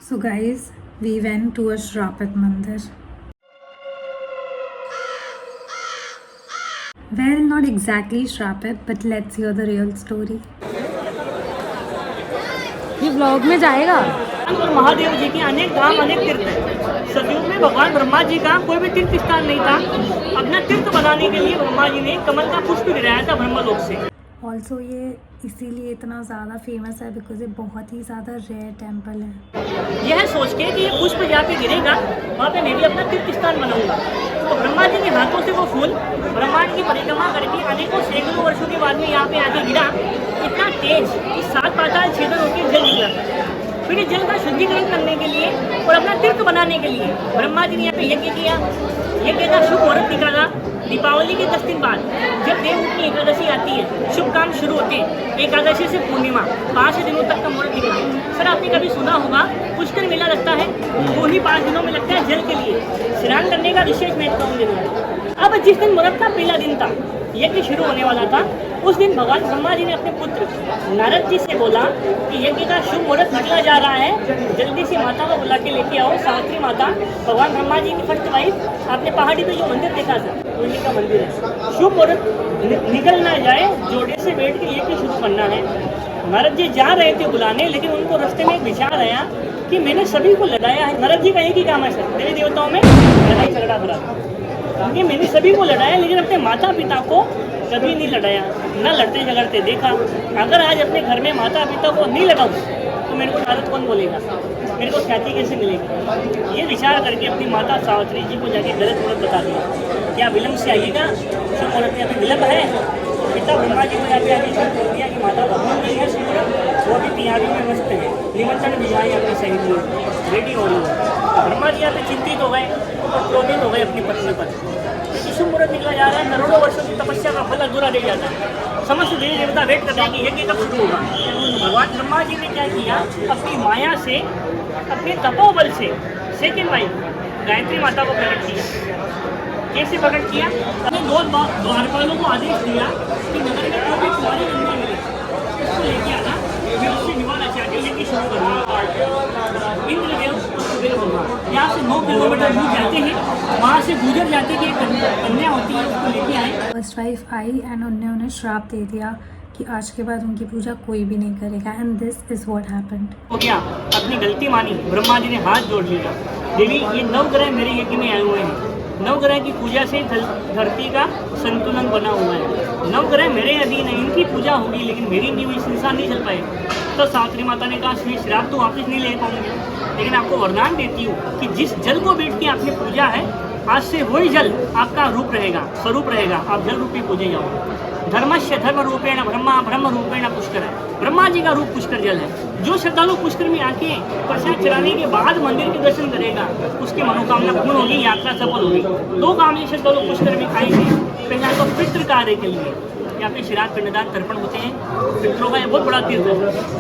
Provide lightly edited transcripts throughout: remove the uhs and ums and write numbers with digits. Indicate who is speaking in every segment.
Speaker 1: So guys, we went to a Shrapat Mandir. Well, not exactly Shrapat, but let's hear the real story.
Speaker 2: ये vlog में जाएगा।
Speaker 3: और महादेव जी के अनेक धाम अनेक तीर्थ हैं। सतयुग में भगवान ब्रह्मा जी का कोई भी तीर्थ स्थान नहीं था। अपना तीर्थ बनाने के लिए ब्रह्मा जी ने कमल का पुष्प गिराया था ब्रह्मलोक से।
Speaker 1: ऑल्सो ये इसीलिए इतना ज़्यादा फेमस है बिकॉज ये बहुत ही ज़्यादा रेयर टेम्पल है।
Speaker 3: यह सोच के कि ये पुष्प जहाँ पे गिरेगा वहाँ पे मैं भी अपना तीर्थ स्थान बनाऊंगा। तो ब्रह्मा जी के हाथों से वो फूल ब्रह्मांड की परिक्रमा करके अनेकों सैकड़ों वर्षों के बाद में यहाँ पे आके गिरा। इतना तेज कि 7 पाताल छेदन होकर जल निकला। फिर इस जल का शुद्धिकरण करने के लिए और अपना तीर्थ बनाने के लिए ब्रह्मा जी ने यहाँ पे यज्ञ किया। यज्ञ का शुभ मुहूर्त निकाला। दीपावली के 10 दिन बाद जब देवउठनी एकादशी आती है, शुभ काम शुरू होते हैं। एकादशी से पूर्णिमा 5 दिनों तक का मुहूर्त निकला। सर आपने कभी सुना होगा पुष्कर मेला लगता है, वो ही 5 दिनों में लगता है जल के लिए। स्नान करने का विशेष महत्व उन दिनों में। अब जिस दिन मुहूर्त का पहला दिन था, यज्ञ शुरू होने वाला था, उस दिन भगवान ब्रह्मा जी ने अपने पुत्र नारद जी से बोला कि यज्ञ का शुभ मुहूर्त निकला जा रहा है, जल्दी से माता को बुला के लेके आओ। सावित्री माता भगवान ब्रह्मा जी की फर्स्ट वाइफ। आपने पहाड़ी पे जो मंदिर देखा था उन्हीं का मंदिर है। शुभ मुहूर्त निकल ना जाए, जोड़े से बैठ के यज्ञ शुरू करना है। नारद जी जा रहे थे बुलाने, लेकिन उनको रास्ते में एक विचार आया कि मैंने सभी को लड़ाया है। नारद जी का एक ही काम है सर, देवी देवताओं में लड़ाई झगड़ा करा। ये मैंने सभी को लड़ाया लेकिन अपने माता पिता को कभी नहीं लड़ाया, न लड़ते झगड़ते देखा। अगर आज अपने घर में माता पिता को नहीं लगाऊं तो मेरे को नारद कौन बोलेगा, मेरे को ख्याति कैसे मिलेगी। ये विचार करके अपनी माता सावित्री जी को जाके गलत मुहूर्त बता दिया। क्या विलम्ब से आइएगा, शुभ मुहूर्त में अभी विलम्ब है। पिता ब्रह्मा जी को जाके आगे बोल दिया कि माता भगवान नहीं है, शुभ मुहूर्त वो भी तैयारी में मस्त है, निमंत्रण भिजवाई अपनी सहेली में रेडी हो रही है। ब्रह्मा जी यहाँ पे चिंतित हो गए और क्रोधित हो गए अपनी पत्नी पर। शुभ मुहूर्त निकला जा रहा है, करोड़ों वर्षों की तपस्या का फल अधूरा रह जाता है। समस्त देवी देवता वेट कर रहे हैं कि यज्ञ कब शुरू होगा। भगवान ब्रह्मा जी ने क्या किया, अपनी माया से, अपने तपोबल से सेकंड वाइफ गायत्री माता को प्रकट किया। कैसे प्रकट किया, अपने 2 द्वारपालों को आदेश दिया कि नगर में कोई भी कुंवारी कन्या मिले उसको लेके आना, वे उससे विवाह रचा के यज्ञ शुरू करना। इंद्रदेव और कुबेर भगवान यहाँ से 9 किलोमीटर दूर जाते हैं, वहाँ से गुजर जाते कि कन्या होती है, उसको लेके आए।
Speaker 1: फर्स्ट वाइफ आई एंड उन्हें श्राप दे दिया कि आज के बाद उनकी पूजा कोई भी नहीं करेगा and this is what happened.
Speaker 3: हो गया, अपनी गलती मानी, ब्रह्मा जी ने हाथ जोड़ लिया। देवी ये 9 ग्रह मेरे यज्ञ में आए हुए हैं, 9 ग्रह की पूजा से धरती का संतुलन बना हुआ है। 9 ग्रह मेरे अधीन है, इनकी पूजा होगी, लेकिन मेरी नहीं हुई संसार नहीं चल पाएगा। तो सावित्री माता ने कहा श्री श्राप तो वापस नहीं ले पाऊंगी, लेकिन आपको वरदान देती हूँ कि जिस जल को बैठ के आपने पूजा है, आज से वही जल आपका रूप रहेगा, स्वरूप रहेगा। आप जल रूपी पूजे जाओ। धर्मस्य धर्म रूपेण ब्रह्मा, ब्रह्म रूपेण पुष्कर है। ब्रह्मा जी का रूप पुष्कर जल है। जो श्रद्धालु पुष्कर में आके प्रसाद चढ़ाने के बाद मंदिर के दर्शन करेगा, उसकी मनोकामना पूर्ण होगी, यात्रा सफल होगी। 2 काम ये श्रद्धालु पुष्कर में खाएंगे। पहला तो पितृ कार्य के लिए, यहाँ पे श्राद्ध पिंडदान तर्पण होते हैं। पितरों का ये बहुत बड़ा तीर्थ है,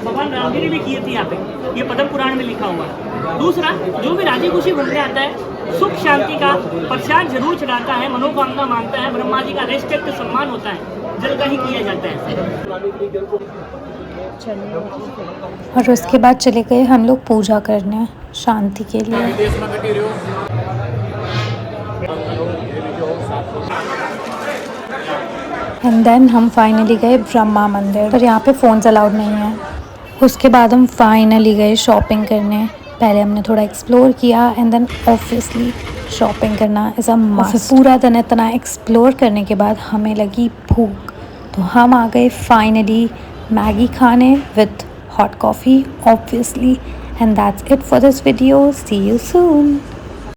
Speaker 3: भगवान राम जी ने भी किए थे यहाँ पे, ये पद्म पुराण में लिखा हुआ है। दूसरा, जो भी राजी खुशी घूमने आता है, सुख शांति का प्रसाद जरूर चढ़ाता है, मनोकामना मांगता है, ब्रह्मा जी का रेस्पेक्ट सम्मान होता है, जल का ही किया जाता है।
Speaker 1: और उसके बाद चले गए हम लोग पूजा करने शांति के लिए। एंड देन हम फाइनली गए ब्रह्मा मंदिर, पर यहाँ पे फ़ोन्स अलाउड नहीं है। उसके बाद हम फाइनली गए शॉपिंग करने। पहले हमने थोड़ा एक्सप्लोर किया एंड देन ऑब्वियसली शॉपिंग करना इज़ अ मस्ट। पूरा दिन इतना एक्सप्लोर करने के बाद हमें लगी भूख, तो हम आ गए फाइनली मैगी खाने with hot coffee obviously. And that's it for this video. See you soon.